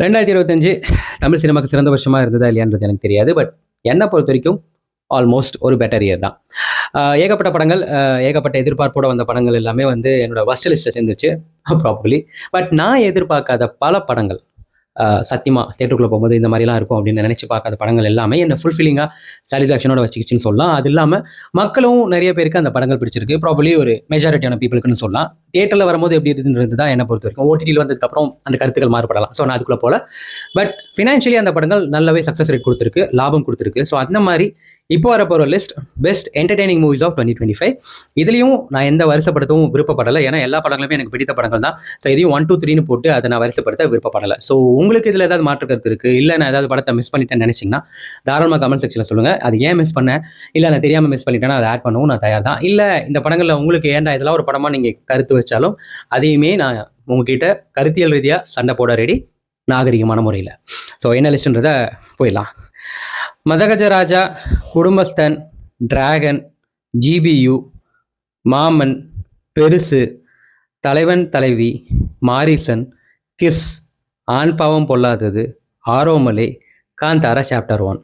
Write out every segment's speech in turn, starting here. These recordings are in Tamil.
2025 தமிழ் சினிமாக்கு சிறந்த வருஷமா இருந்ததா இல்லையான்றது எனக்கு தெரியாது. பட் என்னை பொறுத்த வரைக்கும் ஆல்மோஸ்ட் ஒரு பெட்டர் இயர் தான். ஏகப்பட்ட படங்கள், ஏகப்பட்ட எதிர்பார்ப்போட வந்த படங்கள் எல்லாமே வந்து என்னோட ஃபர்ஸ்ட் லிஸ்ட்டில் சேர்ந்துருச்சு ப்ராபப்ளி. பட் நான் எதிர்பார்க்காத பல படங்கள் சத்தியமா தேட்டருக்குள்ளே போகும்போது இந்த மாதிரிலாம் இருக்கும் அப்படின்னு நினச்சி பார்க்காத படங்கள் எல்லாமே என்ன ஃபுல்ஃபில்லிங்காக சாட்டிஸ்ஃபேக்ஷனோட வச்சுக்கிச்சின்னு சொல்லலாம். அது இல்லாமல் மக்களும் நிறைய பேருக்கு அந்த படங்கள் பிடிச்சிருக்கு. ப்ராபப்ளி ஒரு மெஜாரிட்டியான பீப்புளுக்குன்னு சொல்லலாம். தியேட்டரில் வரும்போது எப்படி இருந்துன்றது தான் என்னை பொறுத்த வரைக்கும். ஓடிடியில் வந்ததுக்கப்புறம் அந்த கருத்துக்கள் மாறுபடலாம். ஸோ நான் அதுக்குள்ளே போல. பட் ஃபினான்ஷியலி அந்த படங்கள் நல்லாவே சக்ஸஸ் ரேட் கொடுத்துருக்கு, லாபம் கொடுத்துருக்கு. ஸோ அந்த மாதிரி இப்போ வரப்போகிற list best entertaining movies of 2025. இதுலேயும் நான் எந்த வரிசைப்படுத்தவும் விருப்பப்படலை. ஏன்னா எல்லா படங்களுமே எனக்கு பிடித்த படங்கள் தான். ஸோ இதையும் 1, 2, 3ன்னு போட்டு அதை நான் வரிசைப்படுத்த விருப்பப்படலை. ஸோ உங்களுக்கு இதில் ஏதாவது மாற்று கருத்து இருக்குது, இல்லை நான் ஏதாவது படத்தை மிஸ் பண்ணிட்டேன்னு நினச்சிங்கன்னா தாராளமாக கமெண்ட் செக்ஷனில் சொல்லுங்கள். அது ஏன் மிஸ் பண்ணேன், இல்லை நான் தெரியாமல் மிஸ் பண்ணிட்டேன்னா அதை ஆட் பண்ணவும் நான் தயார் தான். இல்லை இந்த படங்களில் உங்களுக்கு ஏன்டா இதெல்லாம் ஒரு படமாக நீங்கள் கருத்து வச்சாலும் அதையுமே நான் உங்ககிட்ட கருத்தியல் ரீதியாக சண்டை போட ரெடி, நாகரிகமான முறையில். ஸோ என்ன லிஸ்ட்டுன்றதை போயிடலாம். மதகஜராஜா, குடும்பஸ்தன், டிராகன், ஜிபியு, மாமன், பெருசு, தலைவன் தலைவி, மாரிசன், கிஸ், ஆண் பாவம் பொல்லாதது, ஆரோமலை, காந்தாரா சாப்டர் 1.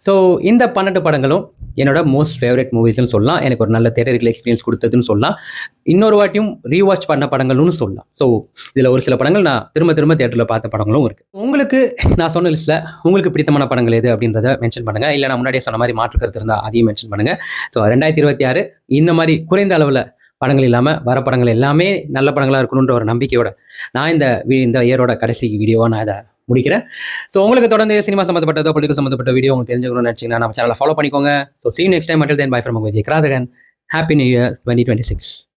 ஸோ இந்த 12 படங்களும் என்னோட மோஸ்ட் ஃபேவரட் மூவிஸ்ன்னு சொல்லலாம். எனக்கு ஒரு நல்ல தேட்டரிக்கல் எக்ஸ்பீரியன்ஸ் கொடுத்ததுன்னு சொல்லலாம். இன்னொரு வாட்டியும் ரீவாட்ச் பண்ண படங்கள்னு சொல்லலாம். ஸோ இதில் ஒரு சில படங்கள் நான் திரும்ப திரும்ப தேட்டரில் பார்த்த படங்களும் இருக்குது. உங்களுக்கு நான் சொன்ன லிஸ்ட்டில் உங்களுக்கு பிடித்தமான படங்கள் எது அப்படின்றத மென்ஷன் பண்ணுங்கள். இல்லை நான் முன்னாடியே சொன்ன மாதிரி மாற்று கருத்து இருந்தால் அதையும் மென்ஷன் பண்ணுங்கள். ஸோ 2026 இந்த மாதிரி குறைந்த அளவில் படங்கள் இல்லாமல் வர படங்கள் எல்லாமே நல்ல படங்களாக இருக்கணுன்ற ஒரு நம்பிக்கையோட நான் இந்த இயரோட கடைசி வீடியோவாக நான் இதை முடிக்கிறேன். ஸோ உங்களுக்கு தொடர்ந்து சினிமா சம்மந்தப்பட்டதோ பொலிட்டிக்கல் சம்மந்தப்பட்ட வீடியோ உங்களுக்கு தெரிஞ்சுக்கணும்னு நினச்சிங்கன்னா நம்ம சேனலை ஃபாலோ பண்ணிக்கோங்க. So see you next time. Until then, bye from Vijay Kradhagan. Happy New Year 2026.